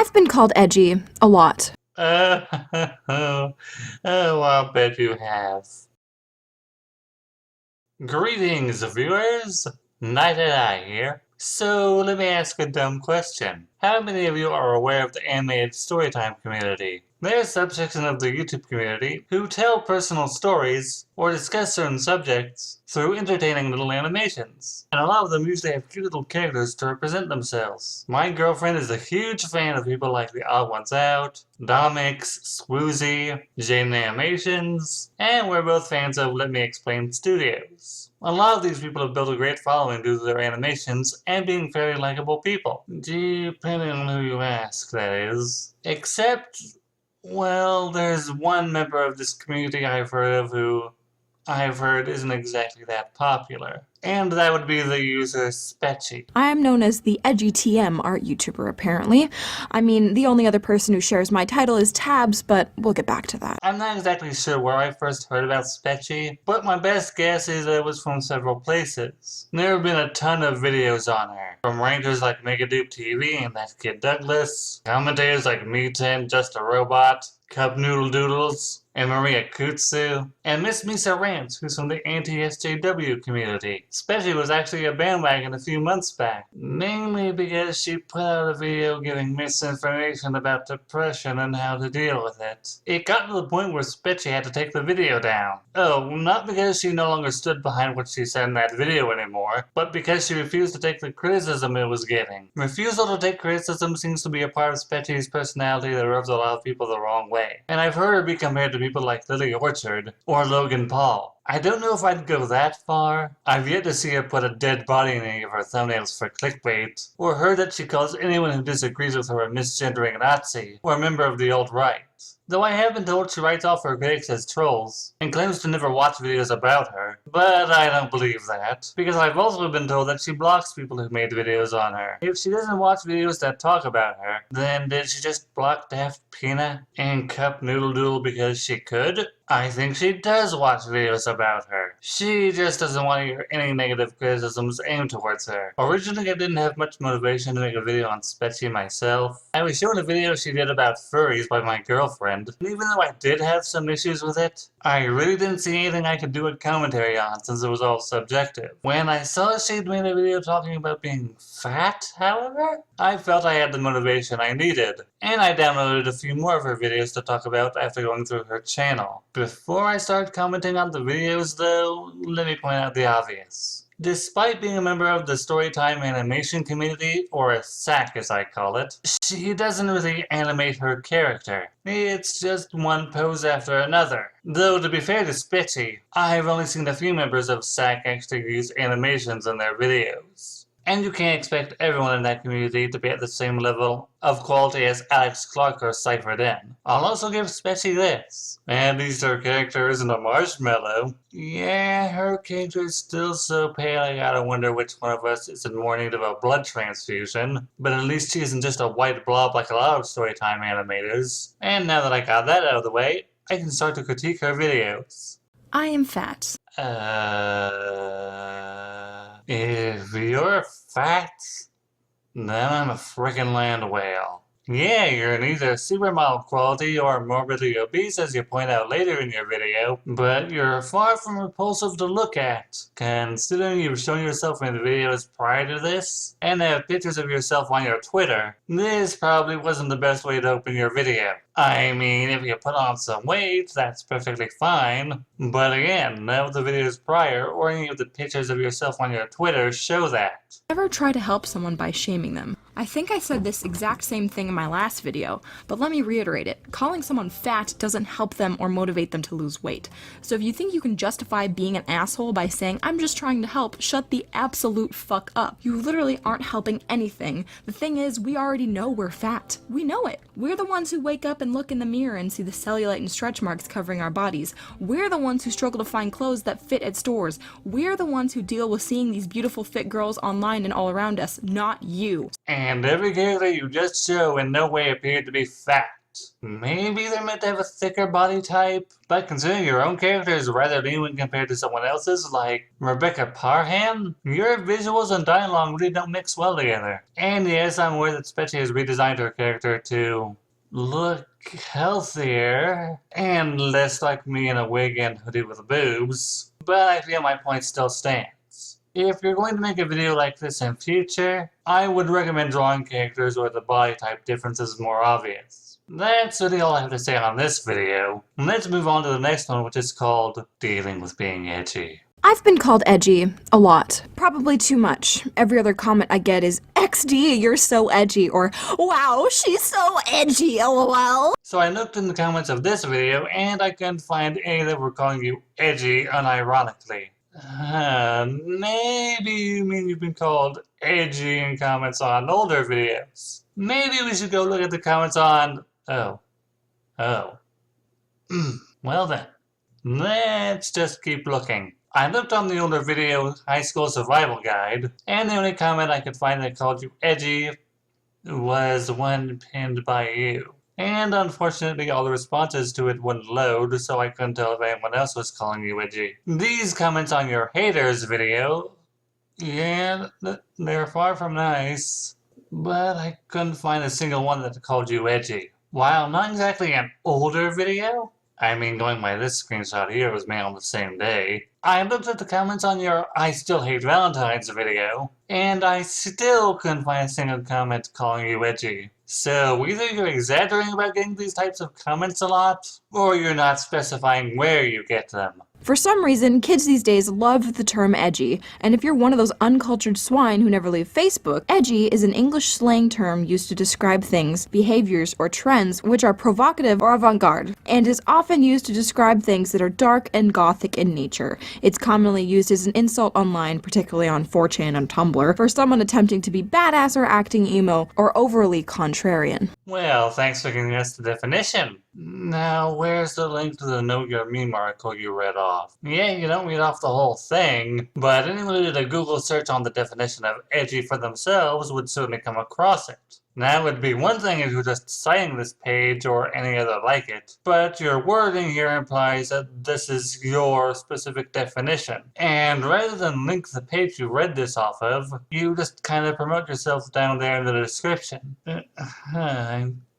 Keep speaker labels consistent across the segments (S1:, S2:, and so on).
S1: I've been called edgy a lot.
S2: Oh, I'll bet you have. Greetings, viewers! Night and I here. So, let me ask a dumb question. How many of you are aware of the animated storytime community? They're a subsection of the YouTube community who tell personal stories or discuss certain subjects through entertaining little animations. And a lot of them usually have cute little characters to represent themselves. My girlfriend is a huge fan of people like The Odd Ones Out, Domix, Swoozy, Jane Animations, and we're both fans of Let Me Explain Studios. A lot of these people have built a great following due to their animations and being very likable people. Depending on who you ask, that is. Except, well, there's one member of this community I've heard of who I've heard isn't exactly that popular. And that would be the user Spechie.
S1: I am known as the Edgy TM art YouTuber, apparently. I mean, the only other person who shares my title is Tabs, but we'll get back to that.
S2: I'm not exactly sure where I first heard about Spechie, but my best guess is that it was from several places. There have been a ton of videos on her, from writers like Megadupe TV and That Kid Douglas, commentators like Me10, Just a Robot, Cup Noodle Doodles, and Maria Kutsu, and Miss Misa Rants, who's from the anti-SJW community. Spechie was actually a bandwagon a few months back, mainly because she put out a video giving misinformation about depression and how to deal with it. It got to the point where Spechie had to take the video down. Oh, not because she no longer stood behind what she said in that video anymore, but because she refused to take the criticism it was getting. Refusal to take criticism seems to be a part of Spechie's personality that rubs a lot of people the wrong way. And I've heard her be compared to people like Lily Orchard or Logan Paul. I don't know if I'd go that far. I've yet to see her put a dead body in any of her thumbnails for clickbait, or heard that she calls anyone who disagrees with her a misgendering Nazi or a member of the alt-right. Though I have been told she writes off her critics as trolls, and claims to never watch videos about her, but I don't believe that, because I've also been told that she blocks people who made videos on her. If she doesn't watch videos that talk about her, then did she just block Daft Peanut and Cup Noodle Doodle because she could? I think she does watch videos about her. She just doesn't want to hear any negative criticisms aimed towards her. Originally, I didn't have much motivation to make a video on Spechie myself. I was shown a video she did about furries by my girlfriend, and even though I did have some issues with it, I really didn't see anything I could do a commentary on since it was all subjective. When I saw she'd made a video talking about being fat, however, I felt I had the motivation I needed, and I downloaded a few more of her videos to talk about after going through her channel. Before I start commenting on the videos though, let me point out the obvious. Despite being a member of the Storytime animation community, or a SAC as I call it, she doesn't really animate her character. It's just one pose after another. Though to be fair to Spechie, I've only seen a few members of SAC actually use animations in their videos. And you can't expect everyone in that community to be at the same level of quality as Alex Clark or Cypher Den. I'll also give Spechie this. At least her character isn't a marshmallow. Yeah, her character is still so pale I gotta wonder which one of us is in more need of a blood transfusion. But at least she isn't just a white blob like a lot of Storytime animators. And now that I got that out of the way, I can start to critique her videos.
S1: I am fat.
S2: If you're fat, then I'm a frickin' land whale. Yeah, you're neither supermodel quality or morbidly obese as you point out later in your video, but you're far from repulsive to look at, considering you've shown yourself in videos prior to this, and have pictures of yourself on your Twitter. This probably wasn't the best way to open your video. I mean, if you put on some weight, that's perfectly fine. But again, none of the videos prior or any of the pictures of yourself on your Twitter show that.
S1: Never try to help someone by shaming them. I think I said this exact same thing in my last video, but let me reiterate it. Calling someone fat doesn't help them or motivate them to lose weight. So if you think you can justify being an asshole by saying, I'm just trying to help, shut the absolute fuck up. You literally aren't helping anything. The thing is, we already know we're fat. We know it. We're the ones who wake up and look in the mirror and see the cellulite and stretch marks covering our bodies. We're the ones who struggle to find clothes that fit at stores. We're the ones who deal with seeing these beautiful fit girls online and all around us, not you.
S2: And every character you just show in no way appeared to be fat. Maybe they're meant to have a thicker body type, but considering your own character is rather lean when compared to someone else's, like Rebecca Parham, your visuals and dialogue really don't mix well together. And yes, I'm aware that Spechie has redesigned her character to look healthier and less like me in a wig and hoodie with boobs, but I feel my point still stands. If you're going to make a video like this in future, I would recommend drawing characters where the body type difference is more obvious. That's really all I have to say on this video. Let's move on to the next one, which is called Dealing with Being Edgy.
S1: I've been called edgy a lot. Probably too much. Every other comment I get is, XD, you're so edgy, or wow, she's so edgy, lol.
S2: So I looked in the comments of this video, and I couldn't find any that were calling you edgy unironically. Maybe you mean you've been called edgy in comments on older videos. Maybe we should go look at the comments on... Oh. Well then, let's just keep looking. I looked on the older video High School Survival Guide, and the only comment I could find that called you edgy was one pinned by you. And unfortunately all the responses to it wouldn't load, so I couldn't tell if anyone else was calling you edgy. These comments on your haters video, yeah, they're far from nice, but I couldn't find a single one that called you edgy. While not exactly an older video, I mean going by this screenshot here was made on the same day, I looked at the comments on your I Still Hate Valentine's video, and I still couldn't find a single comment calling you edgy. So either you're exaggerating about getting these types of comments a lot, or you're not specifying where you get them.
S1: For some reason, kids these days love the term edgy, and if you're one of those uncultured swine who never leave Facebook, edgy is an English slang term used to describe things, behaviors, or trends which are provocative or avant-garde, and is often used to describe things that are dark and gothic in nature. It's commonly used as an insult online, particularly on 4chan and Tumblr, for someone attempting to be badass or acting emo or overly contrarian.
S2: Well, thanks for giving us the definition. Now, where's the link to the Know Your Meme article you read off? Yeah, you don't read off the whole thing, but anyone who did a Google search on the definition of edgy for themselves would certainly come across it. Now, it would be one thing if you were just citing this page or any other like it, but your wording here implies that this is your specific definition. And rather than link the page you read this off of, you just kind of promote yourself down there in the description.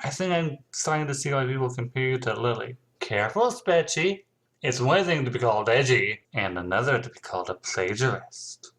S2: I think I'm starting to see why people compare you to Lily. Careful, Spechie. It's one thing to be called edgy, and another to be called a plagiarist.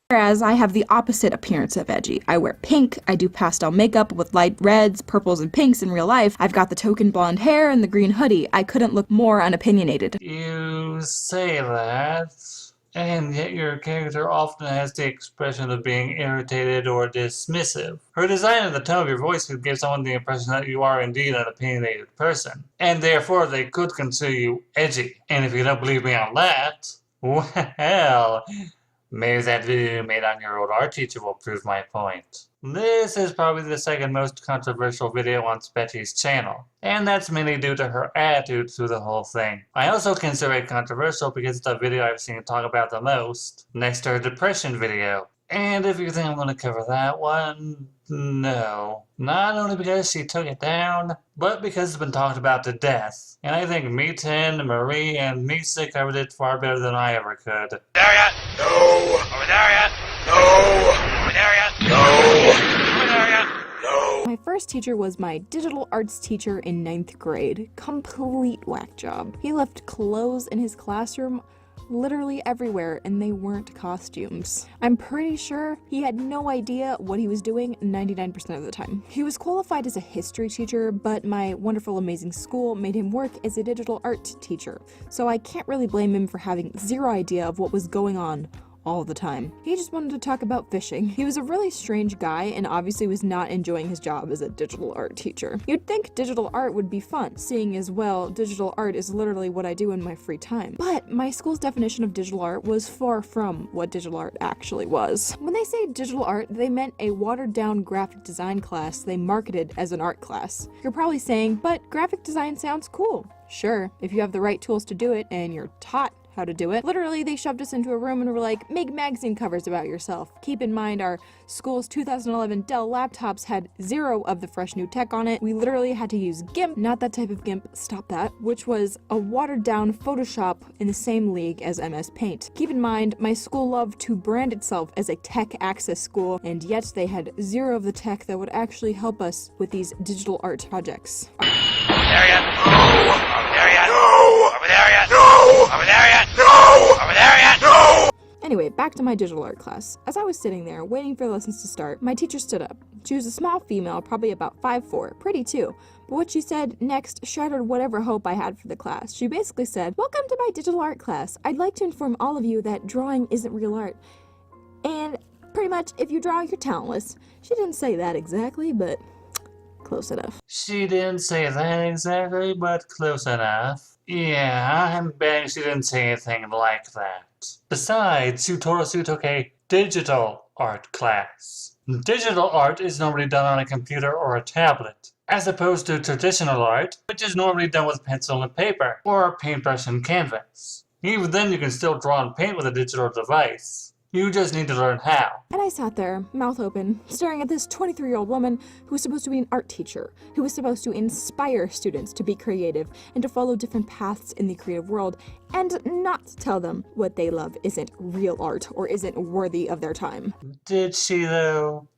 S1: Whereas I have the opposite appearance of edgy. I wear pink, I do pastel makeup with light reds, purples, and pinks in real life. I've got the token blonde hair and the green hoodie. I couldn't look more unopinionated.
S2: You say that, and yet your character often has the expression of being irritated or dismissive. Her design and the tone of your voice could give someone the impression that you are indeed an opinionated person, and therefore they could consider you edgy. And if you don't believe me on that, well... maybe that video you made on your old art teacher will prove my point. This is probably the second most controversial video on Spechie's channel, and that's mainly due to her attitude through the whole thing. I also consider it controversial because it's the video I've seen her talk about the most, next to her depression video. And if you think I'm going to cover that one, no. Not only because she took it down, but because it's been talked about to death. And I think Me10, Marie, and Misa covered it far better than I ever could.
S3: There ya? No. Over there ya? No. Over there ya? No. Over there ya? No.
S1: My first teacher was my digital arts teacher in 9th grade. Complete whack job. He left clothes in his classroom literally everywhere, and they weren't costumes. I'm pretty sure he had no idea what he was doing 99% of the time. He was qualified as a history teacher, but my wonderful, amazing school made him work as a digital art teacher, so I can't really blame him for having zero idea of what was going on all the time. He just wanted to talk about fishing. He was a really strange guy and obviously was not enjoying his job as a digital art teacher. You'd think digital art would be fun, seeing as well digital art is literally what I do in my free time. But my school's definition of digital art was far from what digital art actually was. When they say digital art, they meant a watered down graphic design class they marketed as an art class. You're probably saying, but graphic design sounds cool. Sure, if you have the right tools to do it and you're taught how to do it. Literally, they shoved us into a room and were like, make magazine covers about yourself. Keep in mind, our school's 2011 Dell laptops had 0 of the fresh new tech on it. We literally had to use GIMP, not that type of GIMP, stop that, which was a watered down Photoshop in the same league as MS Paint. Keep in mind, my school loved to brand itself as a tech access school, and yet they had 0 of the tech that would actually help us with these digital art projects.
S3: Over there yet? No! Over there yet? No! Over there yet? No! Over there yet? No! Over there yet? No!
S1: Anyway, back to my digital art class. As I was sitting there, waiting for lessons to start, my teacher stood up. She was a small female, probably about 5'4", pretty too. But what she said next shattered whatever hope I had for the class. She basically said, "Welcome to my digital art class. I'd like to inform all of you that drawing isn't real art. And pretty much, if you draw, you're talentless." She didn't say that exactly, but close enough.
S2: She didn't say that exactly, but close enough. Yeah, I'm betting she didn't say anything like that. Besides, you told us you took a digital art class. Digital art is normally done on a computer or a tablet, as opposed to traditional art, which is normally done with pencil and paper, or a paintbrush and canvas. Even then, you can still draw and paint with a digital device. You just need to learn how.
S1: And I sat there, mouth open, staring at this 23-year-old woman who was supposed to be an art teacher, who was supposed to inspire students to be creative and to follow different paths in the creative world, and not tell them what they love isn't real art or isn't worthy of their time.
S2: Did she, though?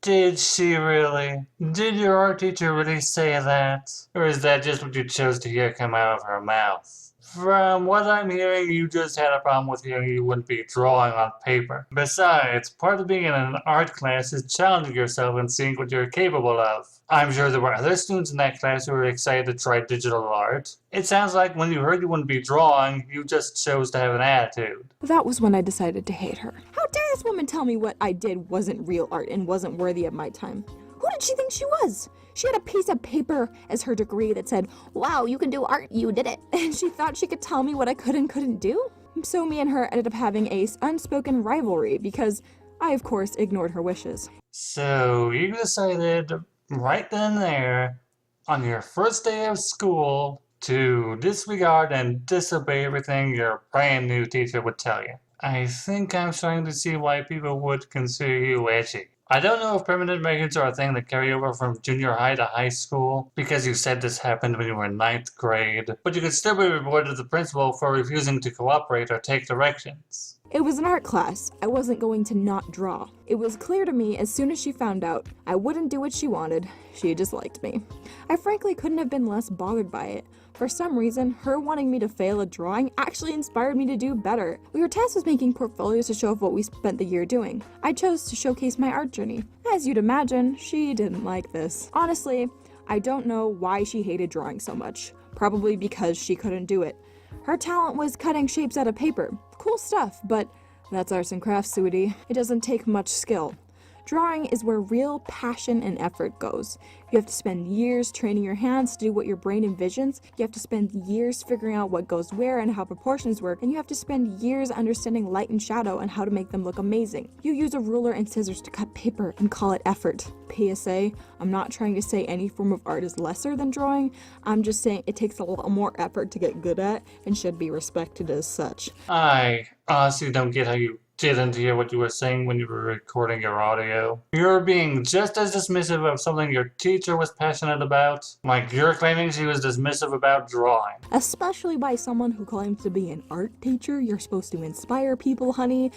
S2: Did she really? Did your art teacher really say that? Or is that just what you chose to hear come out of her mouth? From what I'm hearing, you just had a problem with hearing you wouldn't be drawing on paper. Besides, part of being in an art class is challenging yourself and seeing what you're capable of. I'm sure there were other students in that class who were excited to try digital art. It sounds like when you heard you wouldn't be drawing, you just chose to have an attitude.
S1: That was when I decided to hate her. How dare this woman tell me what I did wasn't real art and wasn't worthy of my time? Who did she think she was? She had a piece of paper as her degree that said, "Wow, you can do art, you did it." And she thought she could tell me what I could and couldn't do? So me and her ended up having a unspoken rivalry because I, of course, ignored her wishes.
S2: So you decided right then and there, on your first day of school, to disregard and disobey everything your brand new teacher would tell you. I think I'm starting to see why people would consider you edgy. I don't know if permanent records are a thing that carry over from junior high to high school, because you said this happened when you were in 9th grade, but you could still be reported to the principal for refusing to cooperate or take directions.
S1: It was an art class. I wasn't going to not draw. It was clear to me as soon as she found out I wouldn't do what she wanted. She disliked me. I frankly couldn't have been less bothered by it. For some reason, her wanting me to fail at drawing actually inspired me to do better. We were tasked with making portfolios to show off what we spent the year doing. I chose to showcase my art journey. As you'd imagine, she didn't like this. Honestly, I don't know why she hated drawing so much. Probably because she couldn't do it. Her talent was cutting shapes out of paper. Cool stuff, but that's arts and crafts, sweetie. It doesn't take much skill. Drawing is where real passion and effort goes. You have to spend years training your hands to do what your brain envisions. You have to spend years figuring out what goes where and how proportions work. And you have to spend years understanding light and shadow and how to make them look amazing. You use a ruler and scissors to cut paper and call it effort. PSA, I'm not trying to say any form of art is lesser than drawing. I'm just saying it takes a lot more effort to get good at and should be respected as such.
S2: I honestly don't get how you didn't hear what you were saying when you were recording your audio. You're being just as dismissive of something your teacher was passionate about, like you're claiming she was dismissive about drawing.
S1: Especially by someone who claims to be an art teacher. You're supposed to inspire people, honey,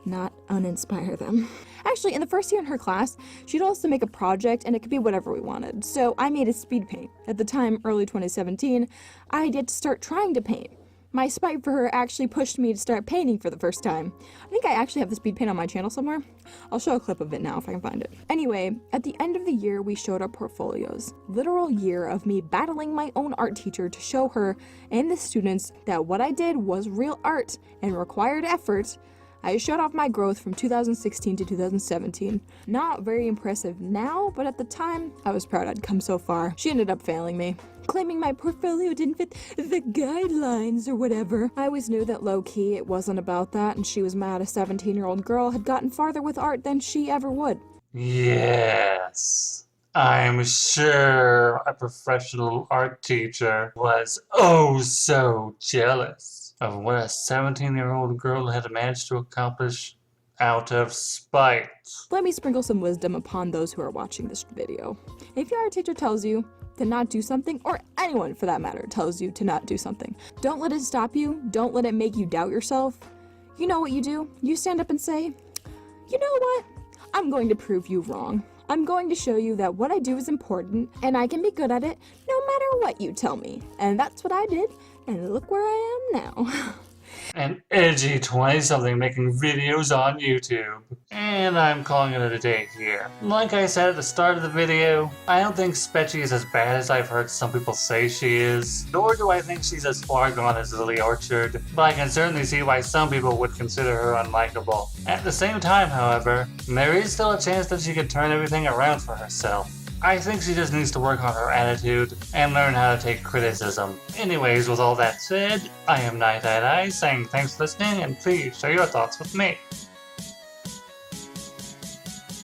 S1: not uninspire them. Actually, in the first year in her class, she told us to make a project and it could be whatever we wanted. So I made a speed paint. At the time, early 2017, I had yet to start trying to paint. My spite for her actually pushed me to start painting for the first time. I think I actually have the speed paint on my channel somewhere. I'll show a clip of it now if I can find it. Anyway, at the end of the year, we showed our portfolios. Literal year of me battling my own art teacher to show her and the students that what I did was real art and required effort. I showed off my growth from 2016 to 2017. Not very impressive now, but at the time, I was proud I'd come so far. She ended up failing me, claiming my portfolio didn't fit the guidelines or whatever. I always knew that low-key it wasn't about that, and she was mad a 17-year-old girl had gotten farther with art than she ever would.
S2: Yes. I'm sure a professional art teacher was oh so jealous of what a 17-year-old girl had managed to accomplish out of spite.
S1: Let me sprinkle some wisdom upon those who are watching this video. If your art teacher tells you to not do something, or anyone for that matter tells you to not do something, don't let it stop you. Don't let it make you doubt yourself. You know what you do? You stand up and say, you know what? I'm going to prove you wrong. I'm going to show you that what I do is important, and I can be good at it no matter what you tell me. And that's what I did, and look where I am now.
S2: An edgy 20-something making videos on YouTube. And I'm calling it a day here. Like I said at the start of the video, I don't think Spechie is as bad as I've heard some people say she is, nor do I think she's as far gone as Lily Orchard, but I can certainly see why some people would consider her unlikable. At the same time, however, there is still a chance that she could turn everything around for herself. I think she just needs to work on her attitude and learn how to take criticism. Anyways, with all that said, I am Night saying thanks for listening and please share your thoughts with me.